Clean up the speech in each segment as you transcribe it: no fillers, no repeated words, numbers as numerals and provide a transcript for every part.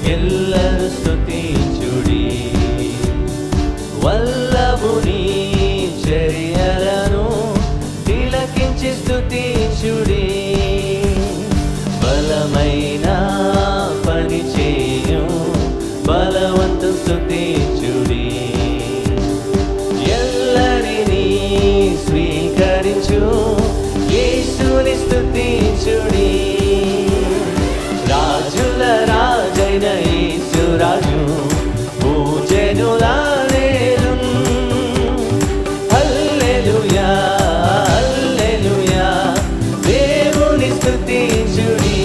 ఎల్లరు స్తుతించుడి. వల్లభుని చర్యలను తిలకించి స్తుతించుడి. బలమైన పని చేయు బలవంతు స్తుతించుడి. ఎల్లరినీ స్వీకరించు యేసుని స్తుతించుడి. రాజుల రాజైన యేసు రాజు భూజనుల నేలున్. హల్లెలూయా హల్లెలూయా దేవుని స్తుతించుడి.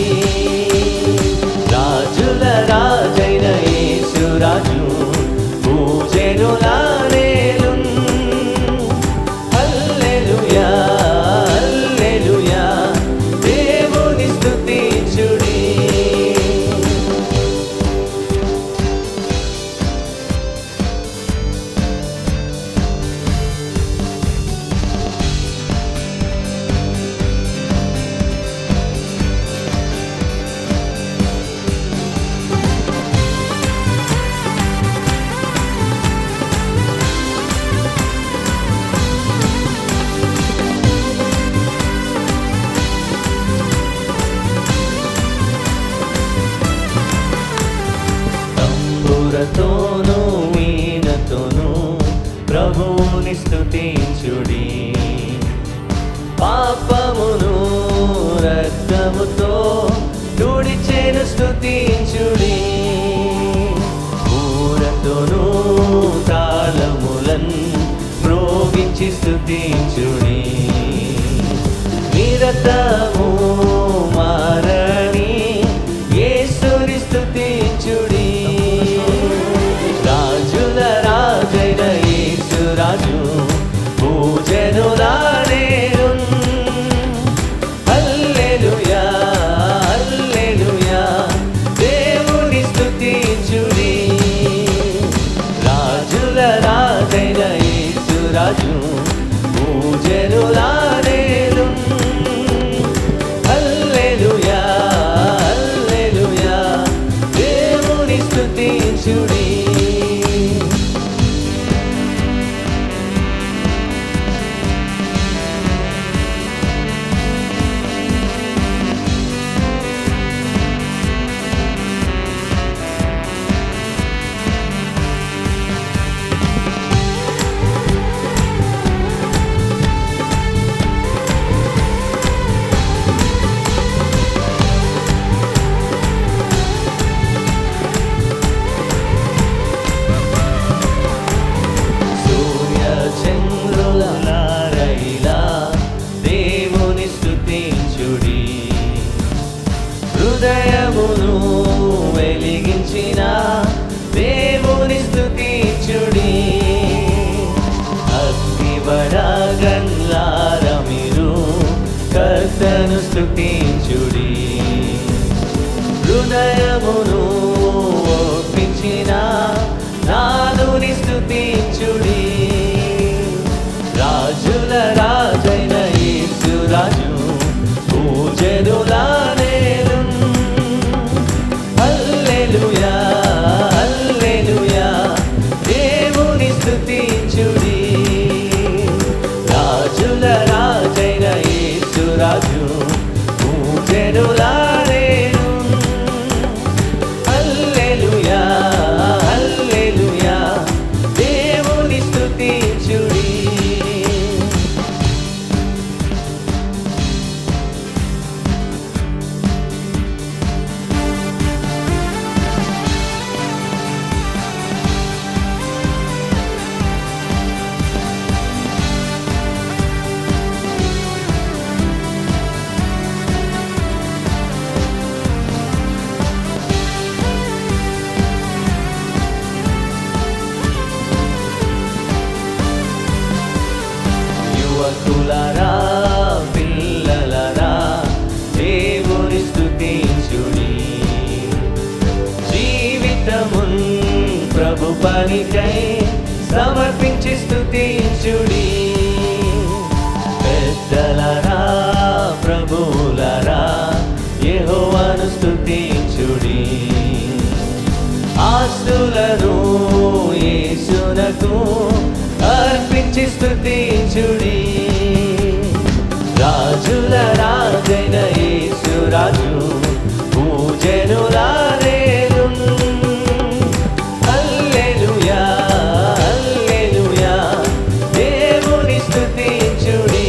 రాజుల రాజైన యేసు రాజు భూజనుల నేలున్. హల్లెలూయా హల్లెలూయా దేవుని స్తుతించుడి. తంబురతోను వీణతోను ప్రభువుని స్తుతించుడి. పాపమును రక్తముతో తుడిచెను స్తుతించుడి. ఊరతోను తాళములన్ మ్రోగించి స్తుతించుడి. నిరతము మారని యేసుని స్తుతించుడి. రాజుల రాజైన యేసు రాజు భూజనుల నేలున్. హల్లెలూయా హల్లెలూయా దేవుని స్తుతించుడి. రాజుల రాజైన యేసు రాజు భూజనుల నేలున్. హల్లెలూయా హల్లెలూయా దేవుని స్తుతించుడి. హృదయమును వెలిగించిన దేవుని స్తుతించుడి. అగ్నివడగన్లార మీరు కర్తను స్తుతించుడి. హృదయమును ఒప్పించిన నాదుని స్తుతించుడి. రాజుల రాజైన యేసు రాజు భూజనుల నేలున్. హల్లెలూయా హల్లెలూయా దేవుని స్తుతించుడి. రాజుల రాజైన యేసు రాజు భూజనుల నేలున్. హల్లెలూయా హల్లెలూయా దేవుని స్తుతించుడి. యువకులారా పిల్లలారా దేవుని స్తుతించుడి. జీవితమున్ ప్రభు పనికై సమర్పించి స్తుతించుడి. పెద్దలారా ప్రభువులారా యెహోవాను స్తుతించుడి. ఆస్తులను యేసునకు అర్పించి స్తుతించుడి. రాజుల రాజైన యేసు రాజు పూజనులారేను. హల్లెలూయా హల్లెలూయా దేవుని స్తుతించుడి.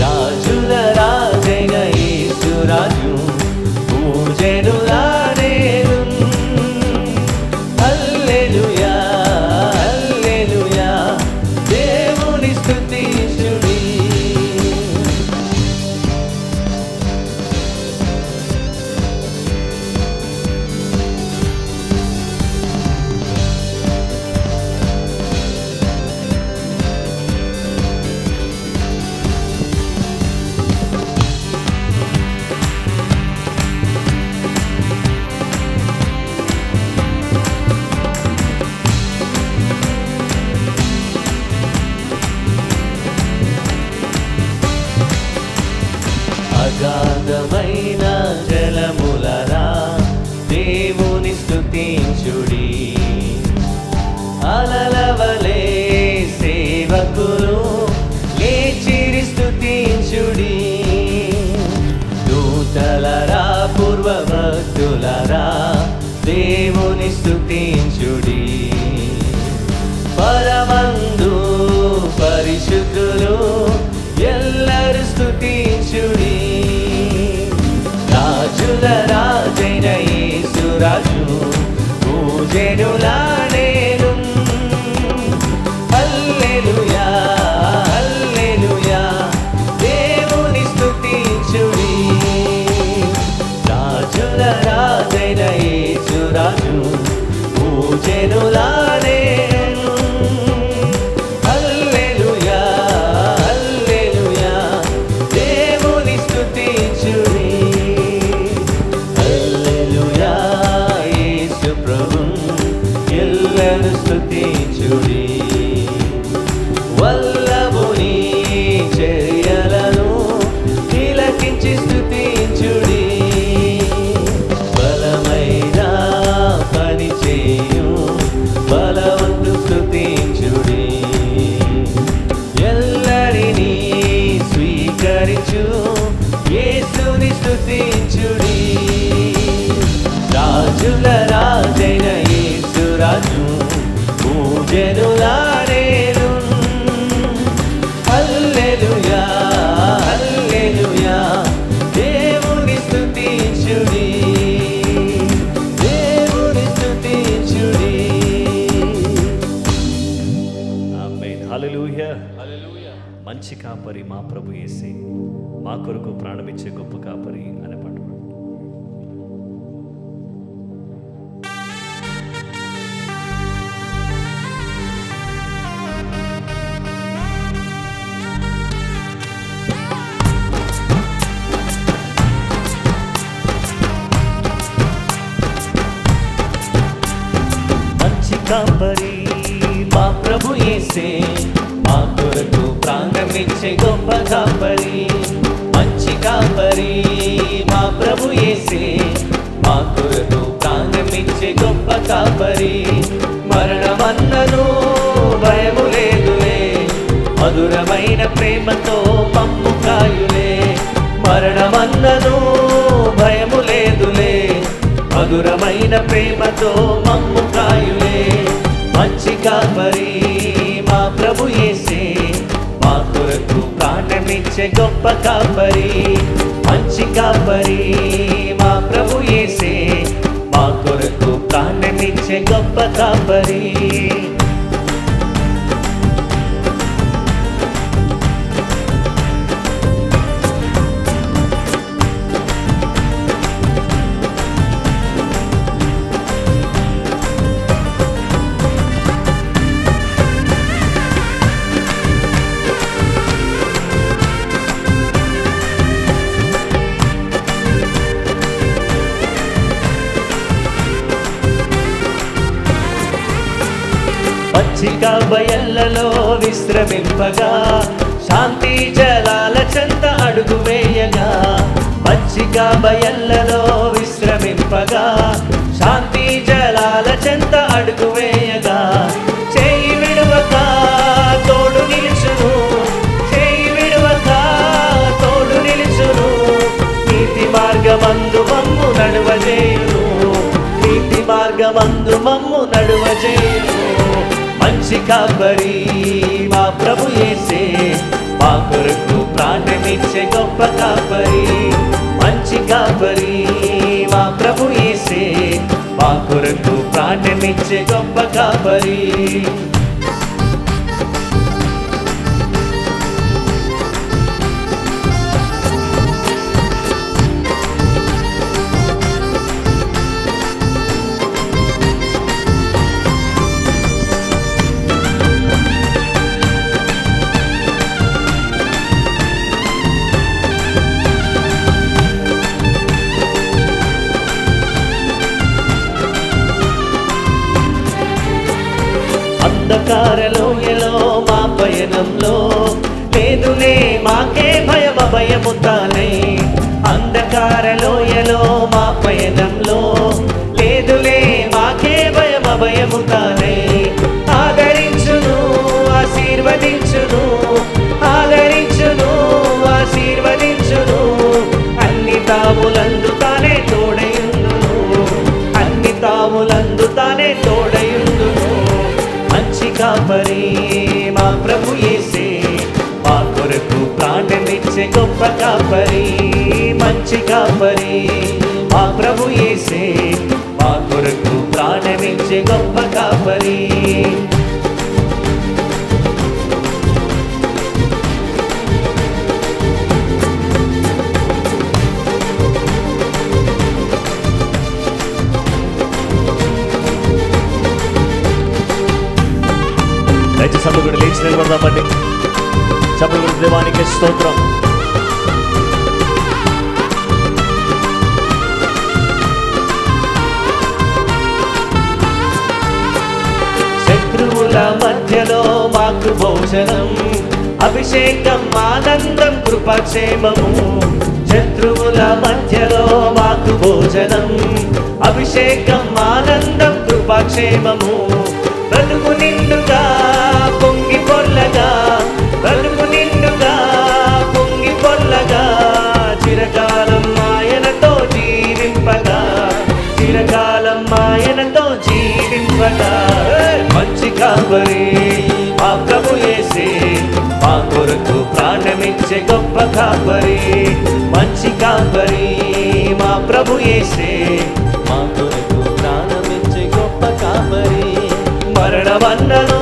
రాజుల రాజైన యేసు రాజు పూజనులారేను. హల్లెలూయా హల్లెలూయా దేవుని స్తుతించుడి. అగాధమైన జలములరా దేవుని స్తుతించుడి. అలలవలే సేవకులు లేచిరి స్తుతించుడి. దూతలరా పూర్వభక్తులరా దేవుని స్తుతించుడి. పరమందు పరిశుద్ధులు ఎల్లరు స్తుతించుడి. రాజుల రాజైన యేసు రాజు పూజనులారేను. హల్లెలూయా హల్లెలూయా దేవుని స్తుతించుడి. రాజుల రాజైన యేసు రాజు పూజనులారేను. హల్లెలూయా హల్లెలూయా దేవుని స్తుతించుడి. హల్లెలూయా యేసు ప్రభున్ ఎల్లరు స్తుతించుడి. వల్లభుని చర్యలను తిలకించి స్తుతించుడి. బలమైన పని చేయు బలవంతు స్తుతించుడి. ఎల్లరినీ స్వీకరించు యేసుని స్తుతించుడి. రాజుల రాజైన యేసు రాజు పూజనులారేను. హల్లెలూయా హల్లెలూయా దేవుని స్తుతించుడి. దేవుని స్తుతించుడి. ఆమేన్. హల్లెలూయా. మంచి కాపరి మా ప్రభు యేసే, మా కొరకు ప్రాణమిచ్చే గొప్ప కాపరి అనే పాట. మంచి కాపరి మా ప్రభు యేసే, మా కొరకు ప్రాణమిచ్చే గొప్ప కాపరి. మంచి కాపరి మా ప్రభు యేసే, మా కొరకు ప్రాణమిచ్చే గొప్ప కాపరి. మరణమన్నను భయము లేదులే, మధురమైన ప్రేమతో మమ్ము కాయులే. మరణమన్నను భయము లేదులే, మధురమైన ప్రేమతో మమ్ము కాయులే. మంచి కాపరి మా ప్రభు యేసే, మా కొరకు ప్రాణమిచ్చే గొప్ప కాపరి. మంచి కాపరి మా ప్రభు యేసే, మా కొరకు ప్రాణమిచ్చే గొప్ప కాపరి. పచ్చిక బయళ్ళలో విశ్రమింపగా, శాంతి జలాల చెంత అడుగు వేయగా. పచ్చిక బయళ్ళలో విశ్రమింపగా, శాంతి చెంత అడుగు వేయగా చేయి విడువక తోడు నిలుచును, చేయి విడువక తోడు నిలుచును. నీతి మార్గమందు మమ్ము నడువజేయును, నీతి మార్గమందు మమ్ము నడువజేయును. మంచి కాపరి మా ప్రభు యేసే, మా కొరకు ప్రాణమిచ్చే గొప్ప కాపరి. మంచి కాపరి మా ప్రభు యేసే, మా కొరకు ప్రాణమిచ్చే గొప్ప కాపరి. అంధకారలోయలో మా పయనంలో లేదులే మాకే భయముతానే. అంధకారలోయలో మా పయనంలో లేదులే మాకే భయముతానే. ఆదరించును ఆశీర్వదించును, ఆదరించును ఆశీర్వదించును. అన్ని తావులందు తానే తోడయుందును, అన్ని తావులందు తానే తోడయుందును. మంచి కాపరి మా ప్రభు యేసే, మా కొరకు ప్రాణమిచ్చే గొప్ప కాపరి. మంచి కాపరి మా ప్రభు యేసే, మా కొరకు ప్రాణమిచ్చే గొప్ప కాపరి. దయచేసి సభ కూడా లేచి నిలబడదామండి. సభ దేవానికి స్తోత్రం. శత్రువుల మధ్యలో మాకు భోజనం, అభిషేకం ఆనందం కృపాక్షేమము. శత్రువుల మధ్యలో మాకు భోజనం, అభిషేకం ఆనందం కృపాక్షేమము. బ్రతుకు నిండుగా పొంగి పొర్లగా, బ్రతుకు నిండుగా పొంగి పొర్లగా. చిరకాలం ఆయనతో జీవింపగా, చిరకాలం ఆయనతో జీవింపగా. మంచి కాపరి మా ప్రభు యేసే, మా కొరకు ప్రాణమిచ్చే గొప్ప కాపరి. మంచి కాపరి మా ప్రభు యేసే, మా కొరకు ప్రాణమిచ్చే గొప్ప కాపరి. మరణమన్నను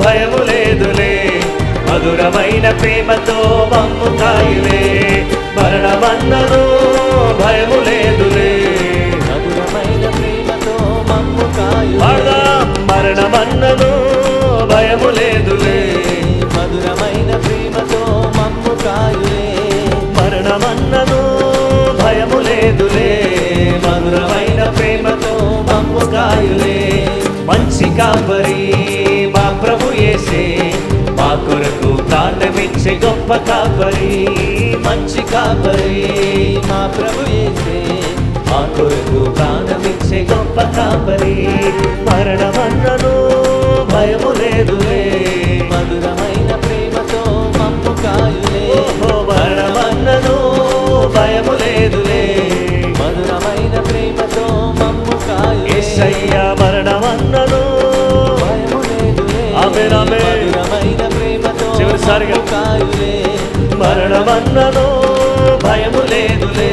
భయము లేదులే, మధురమైన ప్రేమతో మమ్ము కాయులే. మరణమన్నను భయము లేదులే, మధురమైన ప్రేమతో మమ్ము కాయులే. మరణమన్నను భయము లేదులే, మధురమైన ప్రేమతో మమ్ము కాయులే. మరణమన్నను భయము లేదులే, మధురమైన ప్రేమతో మమ్ము కాయులే. మంచి కాపరి మా ప్రభు యేసే, మా కొరకు ప్రాణమిచ్చే గొప్ప కాపరి. మంచి కాపరి మా ప్రభు యేసే, మా కొరకు ప్రాణమిచ్చే గొప్ప కాపరి. మరణమన్నను భయము లేదులే, మధురమైన ప్రేమతో మమ్ము కాయులే. మరణమన్నను భయము లేదులే, మధురమైన ప్రేమతో మమ్ము కాయులే. యేసయ్యా మరణమన్నను భయము లేదులే, ఆమేన్ ఆమేన్. మధురమైన ప్రేమతో చివరిసారిగా కాయులే. మరణమన్నను భయము లేదులే,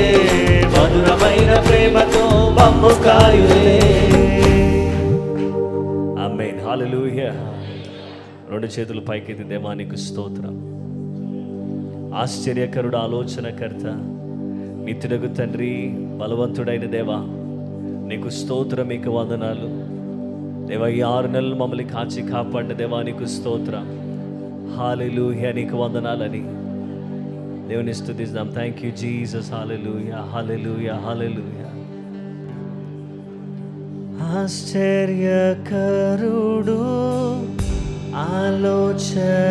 మధురమైన ప్రేమతో మమ్ము కాయులే. ఆమేన్ హల్లెలూయా. రెండు చేతులు పైకెత్తి దేవానికి స్తోత్రం. ఆశ్చర్యకరుడు, ఆలోచనకర్త, నిత్యుడగు తండ్రి, బలవంతుడైన దేవా నీకు స్తోత్రం, మీకు వందనాలు దేవా. ఈ 6 నెలలు మమ్మల్ని కాచి కాపాడిన దేవా నీకు స్తోత్రం. హల్లెలూయా, నీకు వందనాలని దేవుని స్తుతిద్దాం. Thank you Jesus. Hallelujah hallelujah hallelujah. ఆశ్చర్యకరుడు, ఆలోచనకర్త,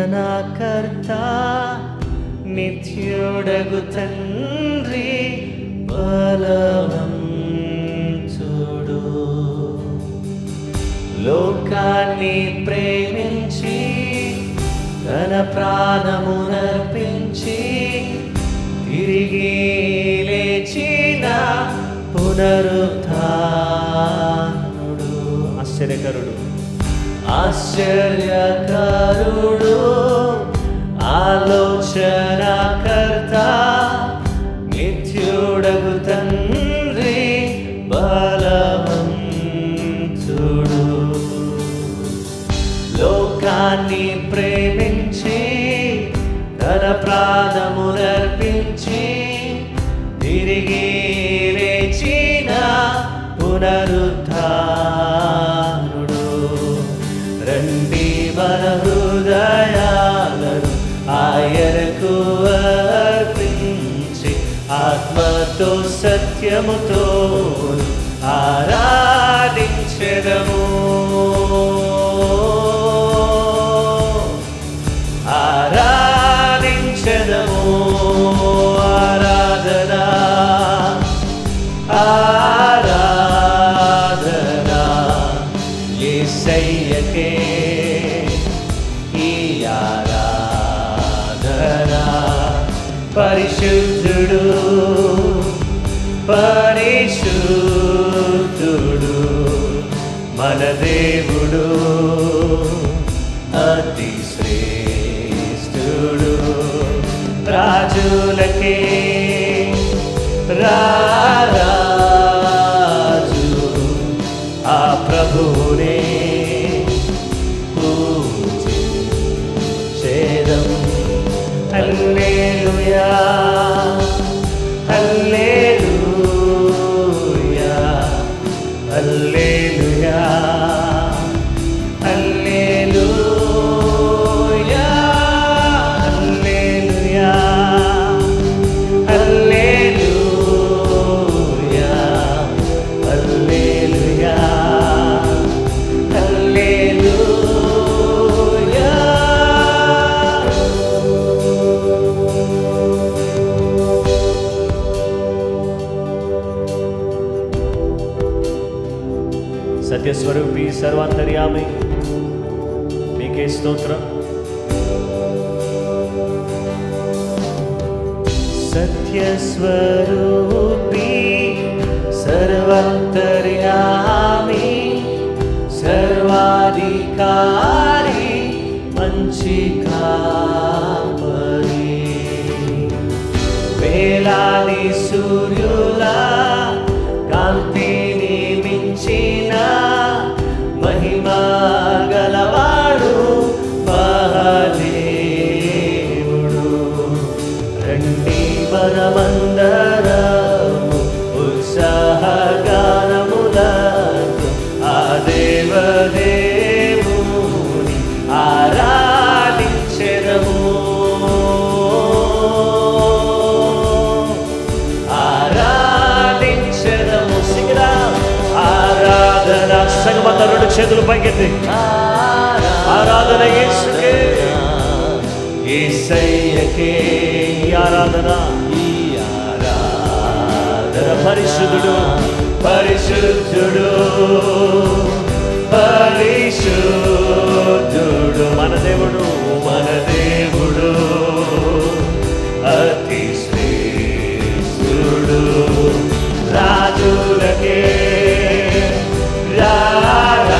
నిత్యుడగు తండ్రి, బలవంతుడు. లోకాన్ని ప్రేమించి తన ప్రాణమునర్పించి తిరిగి లేచిన పునరుత్థానుడు. ఆశ్చర్యకరుడు, ఆశ్చర్యకరుడు, ఆలోచనకర్త, నిత్యుడగు తండ్రి, బలవంతుడు. లోకాన్ని ప్రేమించి తన ప్రాణమునర్పించి తిరిగి లేచిన పునరుత్థానుడు. రండి మన హృదయాలను ఆయనకు అర్పించి ఆత్మతో సత్యముతో ఆరాధించెదము. ఆరాధించెదము. ఆరాధనా ఆరాధనా యేసయ్యకే ఈ ఆరాధనా. పరిశుద్ధుడు పరిశుద్ధుడు మన దేవుడు, అతి శ్రేష్ఠుడు. రాజులకే రారాజు ఆ ప్రభువునే పూజించెదం. హల్లెలూయా hallelujah hallelujah hallelujah hallelujah hallelujah hallelujah హల్లెలూయా. సత్యస్వరూపి సర్వాంతర్యామి నీకే స్తోత్రం. సత్యస్వరూపి సర్వాంతర్యామి సర్వాధికారి మంచి కాపరి. వేలాది సూర్యుల కాంతిని మించిన మహిమా గలవాడు మహాదేవుడు. రండి మనమందరము ఉత్సాహగానములతో ఆ దేవదేవుని ఆరాధించెదము. ఆరాధించెదము. సిగరా ఆరాధన. సంగమంతా రెండు చేతులు పైకెత్తి ఆరాధన యేసుకే, యేసయ్యకే ఆరాధన. ఈ ఆరాధన పరిశుద్ధుడు పరిశుద్ధుడు పరిశుద్ధుడు మన దేవుడు, మన దేవుడు అతి శ్రేష్ఠుడు. రాజులకే రారాజు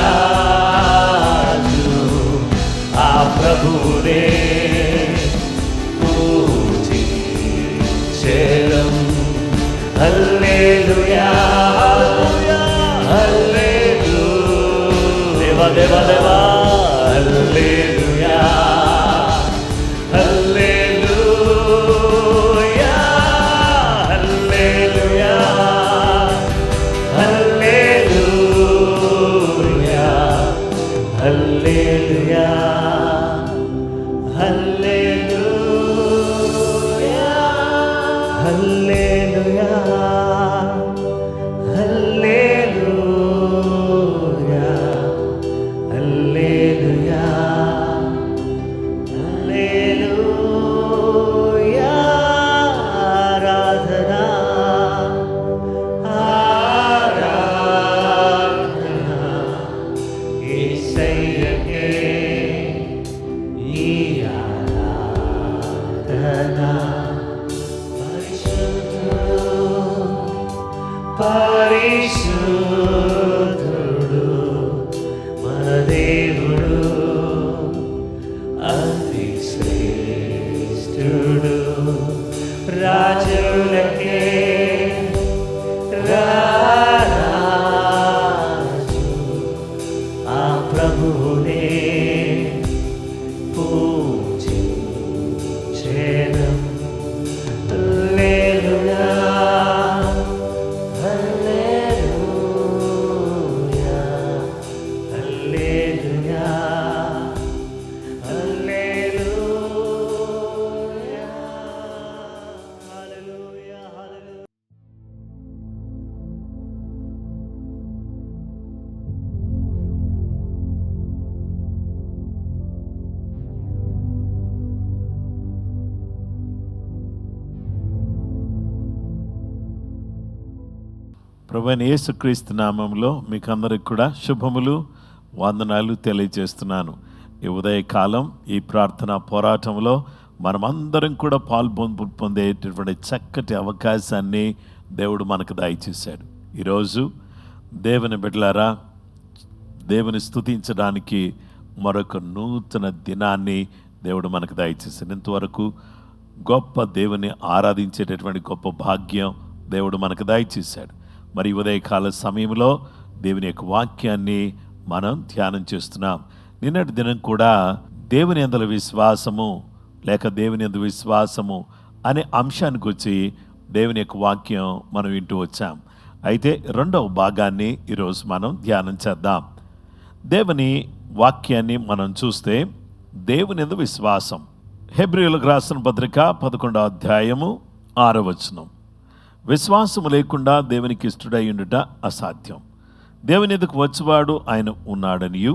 ఆ ప్రభువునే పూజించెదం. హల్లెలూయా హల్లెలూయా దేవా దేవా దేవా హల్లెలూయా hallelujah hallelujah hallelujah hallelujah hallelujah hallelujah hallelujah hallelujah హల్లెలూయా. ఆరాధనా ఆరాధనా ప్రభువైన యేసుక్రీస్తు నామంలో మీకు అందరికి కూడా శుభములు వందనాలు తెలియజేస్తున్నాను. ఈ ఉదయకాలం ఈ ప్రార్థన పోరాటంలో మనమందరం కూడా పొందేటటువంటి చక్కటి అవకాశాన్ని దేవుడు మనకు దయచేశాడు. ఈరోజు దేవుని బిడ్డలారా, దేవుని స్తుతించడానికి మరొక నూతన దినాన్ని దేవుడు మనకు దయచేశాడు. ఇంతవరకు గొప్ప దేవుని ఆరాధించేటటువంటి గొప్ప భాగ్యం దేవుడు మనకు దయచేశాడు. మరి ఉదయకాల సమయంలో దేవుని యొక్క వాక్యాన్ని మనం ధ్యానం చేస్తున్నాం. నిన్నటి దినం కూడా దేవుని యందు విశ్వాసము లేక దేవుని యందు విశ్వాసము అనే అంశానికి వచ్చి దేవుని యొక్క వాక్యం మనం వింటూ వచ్చాం. అయితే రెండవ భాగాన్ని ఈరోజు మనం ధ్యానం చేద్దాం. దేవుని వాక్యాన్ని మనం చూస్తే దేవుని యందు విశ్వాసం, హెబ్రీయులకు రాసిన పత్రిక 11వ అధ్యాయము 6వ వచనం. విశ్వాసము లేకుండా దేవునికి ఇష్టడై ఉండుట అసాధ్యం. దేవుని ఎదుకు వచ్చేవాడు ఆయన ఉన్నాడనియు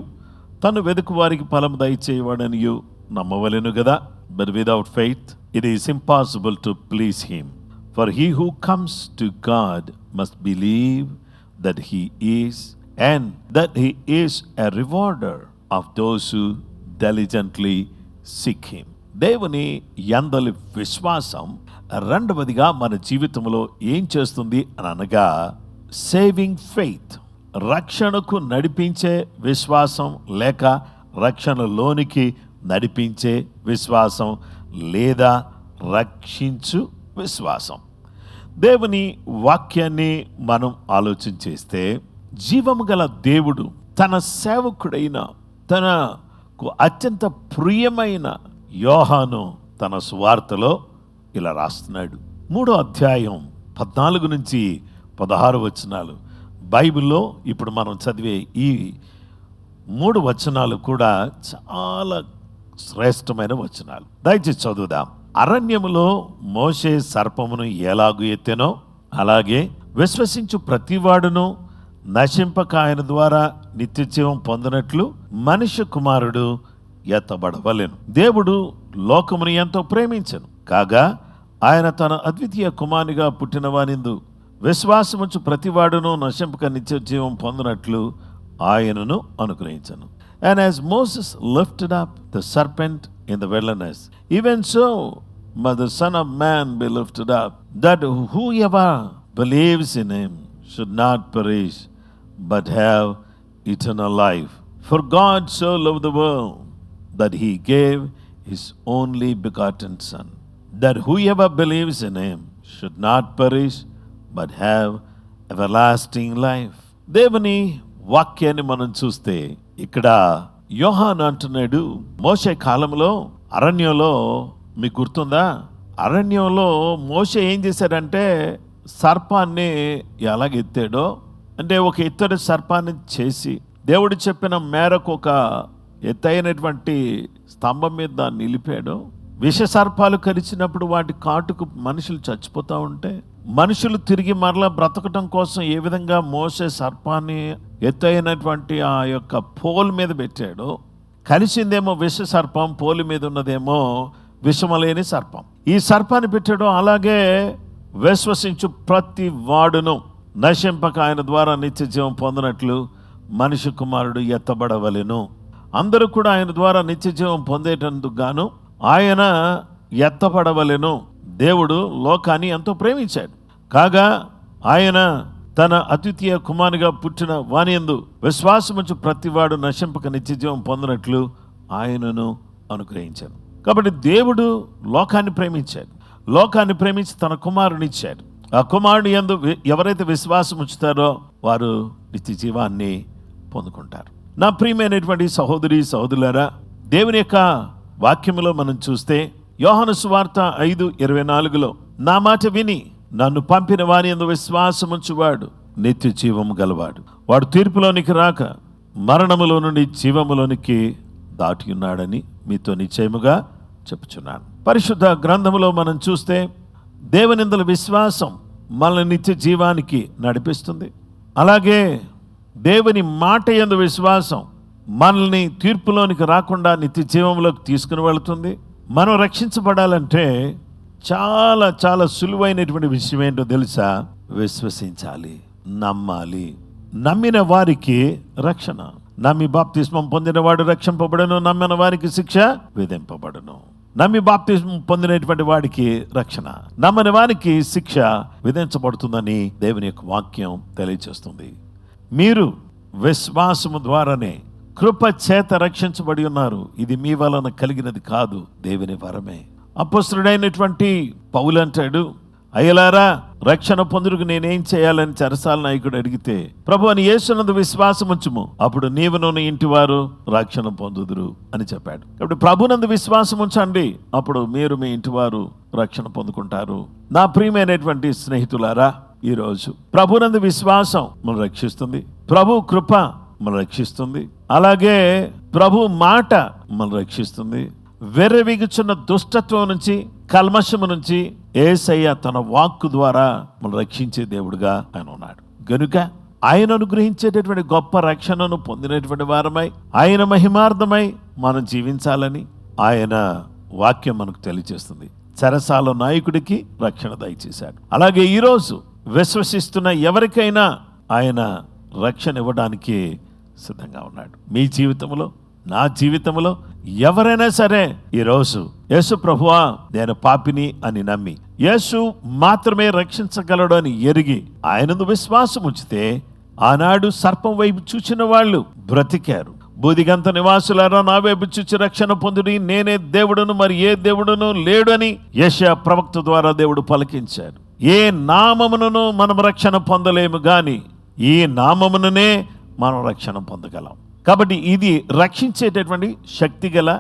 తను వెదుకు వారికి ఫలం దయచేయవాడనియు నమ్మవలెను గదా. But without faith it is impossible to please him. For he who comes to God must believe that he is and that he is a rewarder of those who diligently seek him. దేవుని యందలి విశ్వాసం రెండవదిగా మన జీవితంలో ఏం చేస్తుంది అని అనగా, saving faith, రక్షణకు నడిపించే విశ్వాసం లేక రక్షణలోనికి నడిపించే విశ్వాసం లేదా రక్షించు విశ్వాసం. దేవుని వాక్యాన్ని మనం ఆలోచన చేస్తే, జీవము గల దేవుడు తన సేవకుడైన తనకు అత్యంత ప్రియమైన యోహాను తన సువార్తలో ఇలా రాస్తున్నాడు. 3వ అధ్యాయం 14 నుంచి 16 వచనాలు. బైబిల్లో ఇప్పుడు మనం చదివే ఈ 3 వచనాలు కూడా చాలా శ్రేష్టమైన వచనాలు. దయచేసి చదువుదాం. అరణ్యములో మోషే సర్పమును ఎలాగు ఎత్తెనో అలాగే విశ్వసించు ప్రతివాడును నశింపక ఆయన ద్వారా నిత్యజీవం పొందినట్లు మనుష్య కుమారుడు ఎత్తబడవలెను. దేవుడు లోకమును ఎంతో ప్రేమించెను కాగా ఆయన తన అద్వితీయ కుమారునిగా పుట్టిన వానిందు విశ్వాసముంచు ప్రతివాడును నశింపక నిత్య జీవం పొందినట్లు ఆయనను అనుగ్రహించను. And as Moses lifted up the serpent in the wilderness, even so must the Son of Man be lifted up, that whoever believes in him should not perish but have eternal life. For God so loved the world that he gave his only begotten Son, that whoever believes in him should not perish but have everlasting life. దేవుని వాక్యాన్ని మనం చూస్తే ఇక్కడ యోహాను అంటున్నాడు, మోషే కాలంలో అరణ్యంలో, మీకు గుర్తుందా, అరణ్యంలో మోషే ఏం చేశాడంటే సర్పాన్ని ఎలాగెత్తాడో, అంటే ఒక ఎత్తడి సర్పాన్ని చేసి దేవుడు చెప్పిన మేరకు ఒక ఎత్తైనటువంటి స్తంభం మీద దాన్ని నిలిపాడు. విష సర్పాలు కరిచినప్పుడు వాటి కాటుకు మనుషులు చచ్చిపోతూ ఉంటే మనుషులు తిరిగి మరలా బ్రతకటం కోసం ఏ విధంగా మోసే సర్పాన్ని ఎత్తైనటువంటి ఆ యొక్క పోల్ మీద పెట్టాడు. కలిసిందేమో విష సర్పం, పోలు మీద ఉన్నదేమో విషమలేని సర్పం. ఈ సర్పాన్ని పెట్టాడు. అలాగే విశ్వసించు ప్రతి వాడును నశింపక ఆయన ద్వారా నిత్య జీవం పొందినట్లు మనిషి కుమారుడు ఎత్తబడవలెను. అందరూ కూడా ఆయన ద్వారా నిత్య జీవం పొందేటందుకు గాను ఆయన ఎత్తబడవలెను. దేవుడు లోకాన్ని ఎంతో ప్రేమించాడు కాగా ఆయన తన అద్వితీయ కుమారునిగా పుట్టిన వానియందు విశ్వాసముంచు ప్రతివాడు నశింపక నిత్యజీవం పొందినట్లు ఆయనను అనుగ్రహించాడు. కాబట్టి దేవుడు లోకాన్ని ప్రేమించాడు. లోకాన్ని ప్రేమించి తన కుమారుని ఇచ్చాడు. ఆ కుమారుని యందు ఎవరైతే విశ్వాసం ఉంచుతారో వారు నిత్య జీవాన్ని పొందుకుంటారు. నా ప్రియమైనటువంటి సహోదరి సహోదరులారా, దేవుని యొక్క వాక్యములో మనం చూస్తే యోహాను సువార్త 5:24 నా మాట విని నన్ను పంపిన వాని యందు విశ్వాసముంచువాడు నిత్య జీవము గలవాడు, వాడు తీర్పులోనికి రాక మరణములో నుండి జీవములోనికి దాటి ఉన్నాడని మీతో నిశ్చయముగా చెప్పుచున్నాను. పరిశుద్ధ గ్రంథములో మనం చూస్తే దేవునిందుల విశ్వాసం మనల్ని నిత్య జీవానికి నడిపిస్తుంది. అలాగే దేవుని మాట యందు విశ్వాసం మనల్ని తీర్పులోనికి రాకుండా నిత్య జీవంలోకి తీసుకుని వెళుతుంది. మనం రక్షించబడాలంటే చాలా చాలా సులువైనటువంటి విషయం ఏంటో తెలుసా? విశ్వసించాలి. నమ్మాలి. నమ్మిన వారికి రక్షణ. నమ్మి బాప్తిస్మం పొందినవాడు రక్షింపబడును, నమ్మిన వారికి శిక్ష విధింపబడును. నమ్మి బాప్తిస్మం పొందినటువంటి వాడికి రక్షణ, నమ్మని వారికి శిక్ష విధించబడుతుందని దేవుని యొక్క వాక్యం తెలియజేస్తుంది. మీరు విశ్వాసము ద్వారానే కృప చేత రక్షించబడి ఉన్నారు. ఇది మీ వలన కలిగినది కాదు, దేవుని వరమే. అపొస్తలుడైనటువంటి పౌలు అంటాడు, అయ్యలారా రక్షణ పొందుటకు నేనేం చేయాలని చెరసాల నాయకుడు అడిగితే, ప్రభు అని యేసునందు విశ్వాసం ఉంచుము, అప్పుడు నీవును నీ ఇంటి వారు రక్షణ పొందుదురు అని చెప్పాడు. కాబట్టి ప్రభునందు విశ్వాసం ఉంచండి, అప్పుడు మీరు మీ ఇంటి వారు రక్షణ పొందుకుంటారు. నా ప్రియమైనటువంటి స్నేహితులారా, ఈరోజు ప్రభునందు విశ్వాసం మనం రక్షిస్తుంది, ప్రభు కృప మనం రక్షిస్తుంది, అలాగే ప్రభు మాట మనం రక్షిస్తుంది. వెర్రవిగుచున్న దుష్టత్వం నుంచి, కల్మషము నుంచి యేసయ్య తన వాక్కు ద్వారా మనం రక్షించే దేవుడుగా ఆయన ఉన్నాడు. గనుక ఆయన అనుగ్రహించేటటువంటి గొప్ప రక్షణను పొందినటువంటి వారమై, ఆయన మహిమార్థమై మనం జీవించాలని ఆయన వాక్యం మనకు తెలియజేస్తుంది. చెరసాల నాయకుడికి రక్షణ దయచేశాడు. అలాగే ఈరోజు విశ్వసిస్తున్న ఎవరికైనా ఆయన రక్షణ ఇవ్వడానికి సిద్ధంగా ఉన్నాడు. మీ జీవితంలో, నా జీవితంలో ఎవరైనా సరే ఈరోజు యేసు ప్రభువా నేను పాపిని అని నమ్మి యేసు మాత్రమే రక్షించగలడు అని ఎరిగి ఆయనందు విశ్వాసం ఉంచితే, ఆనాడు సర్పం వైపు చూచిన వాళ్ళు బ్రతికారు. బూదిగంత నివాసులారా నా వైపు చూచి రక్షణ పొందుడి, నేనే దేవుడును, మరి ఏ దేవుడును లేడు అని యెషయా ప్రవక్త ద్వారా దేవుడు పలికించాడు. ఏ నామమును మనం రక్షణ పొందలేము గాని ఈ నామముననే మనం రక్షణ పొందగలం. కాబట్టి ఇది రక్షించేటటువంటి శక్తిగల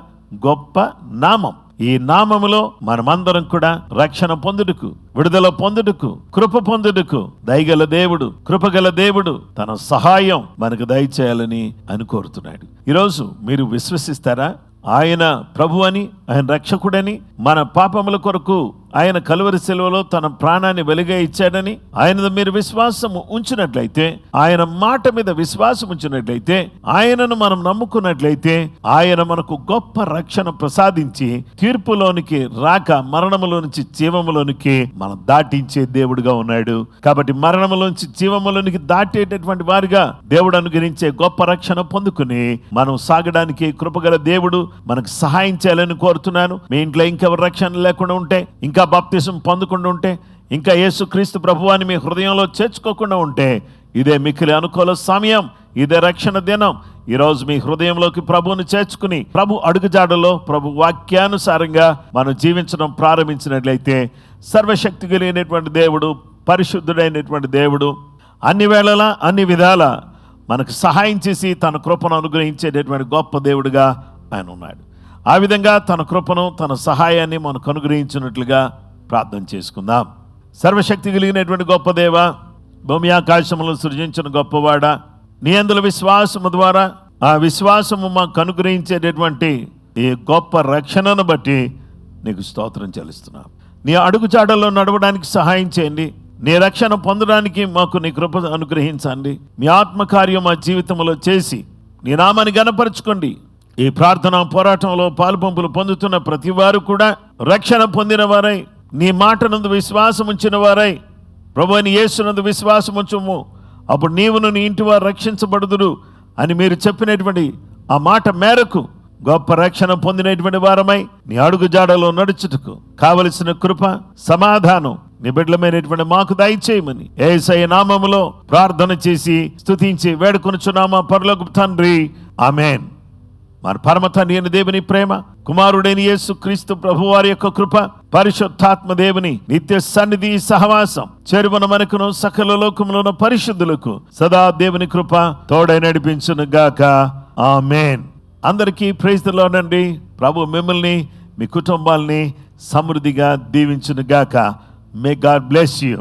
గొప్ప నామం. ఈ నామములో మనమందరం కూడా రక్షణ పొందుటకు, విడుదల పొందుటకు, కృప పొందుటకు దయగల దేవుడు, కృపగల దేవుడు తన సహాయం మనకు దయచేయాలని అని కోరుతున్నాడు. ఈరోజు మీరు విశ్వసిస్తారా? ఆయన ప్రభు అని, ఆయన రక్షకుడని, మన పాపముల కొరకు ఆయన కలువరి శిలువలో తన ప్రాణాన్ని వెలుగా ఇచ్చాడని ఆయన మీరు విశ్వాసం ఉంచినట్లయితే, ఆయన మాట మీద విశ్వాసం ఉంచినట్లయితే, ఆయనను మనం నమ్ముకున్నట్లయితే ఆయన మనకు గొప్ప రక్షణ ప్రసాదించి తీర్పులోనికి రాక మరణములో నుంచి జీవములోనికి మనం దాటించే దేవుడుగా ఉన్నాడు. కాబట్టి మరణములోంచి జీవములోనికి దాటేటటువంటి వారిగా దేవుడు అనుగ్రహించే గొప్ప రక్షణ పొందుకుని మనం సాగడానికి కృపగల దేవుడు మనకు సహాయం చేయాలని కోరుతున్నాను. మీ ఇంట్లో ఇంకెవరు రక్షణ లేకుండా ఉంటే, ఇంకా బాప్తిసం పొందకుండా ఉంటే, ఇంకా యేసుక్రీస్తు ప్రభువాన్ని మీ హృదయంలో చేర్చుకోకుండా ఉంటే, ఇదే మిక్కిలి అనుకూల సమయం, ఇదే రక్షణ దినం. ఈరోజు మీ హృదయంలోకి ప్రభువుని చేర్చుకుని ప్రభు అడుగుజాడలో, ప్రభు వాక్యానుసారంగా మనం జీవించడం ప్రారంభించినట్లయితే సర్వశక్తి కలిగినటువంటి దేవుడు, పరిశుద్ధుడైనటువంటి దేవుడు అన్ని వేళలా అన్ని విధాల మనకు సహాయం చేసి తన కృపను అనుగ్రహించేటటువంటి గొప్ప దేవుడుగా ఆయన ఉన్నాడు. ఆ విధంగా తన కృపను, తన సహాయాన్ని మనకు అనుగ్రహించినట్లుగా ప్రార్థన చేసుకుందాం. సర్వశక్తి కలిగినటువంటి గొప్ప దేవ, భూమి ఆకాశములను సృజించిన గొప్పవాడా, నీ అందుల విశ్వాసము ద్వారా ఆ విశ్వాసము మాకు అనుగ్రహించేటటువంటి ఈ గొప్ప రక్షణను బట్టి నీకు స్తోత్రం చెల్లిస్తున్నాం. నీ అడుగుజాడల్లో నడవడానికి సహాయం చేయండి. నీ రక్షణ పొందడానికి మాకు నీ కృప అనుగ్రహించండి. మీ ఆత్మకార్యం మా జీవితంలో చేసి నీ నామాన్ని గణపరచుకోండి. ఈ ప్రార్థన పోరాటంలో పాలుపంపులు పొందుతున్న ప్రతి వారు కూడా రక్షణ పొందిన వారై, నీ మాటనందు విశ్వాసం ఉంచిన వారై, ప్రభువైన యేసునందు విశ్వాసం ఉంచుము, అప్పుడు నీవును నీ ఇంటి వారు రక్షించబడుదురు అని మీరు చెప్పినటువంటి ఆ మాట మేరకు గొప్ప రక్షణ పొందినటువంటి వారమై నీ అడుగుజాడలో నడుచుటకు కావలసిన కృప, సమాధానం నీ బిడ్డలమైనటువంటి మాకు దయచేయమని యేసయ్య నామములో ప్రార్థన చేసి స్తుతించి వేడుకొనుచున్నామా పరలోకపు తండ్రి, ఆమేన్. మన పరమ తండ్రి అయిన దేవుని ప్రేమ, కుమారుడైన యేసు క్రీస్తు ప్రభువారి యొక్క కృప, పరిశుద్ధాత్మ దేవుని నిత్య సన్నిధి సహవాసం చెరువున మనకును సకల లోకములను పరిశుద్ధులకు సదా దేవుని కృప తోడై నడిపించును గాక. ఆమేన్. అందరికీ ప్రైజ్ ది లార్డ్ అండి. ప్రభు మిమ్మల్ని, మీ కుటుంబాల్ని సమృద్ధిగా దీవించును గాక. May God bless you.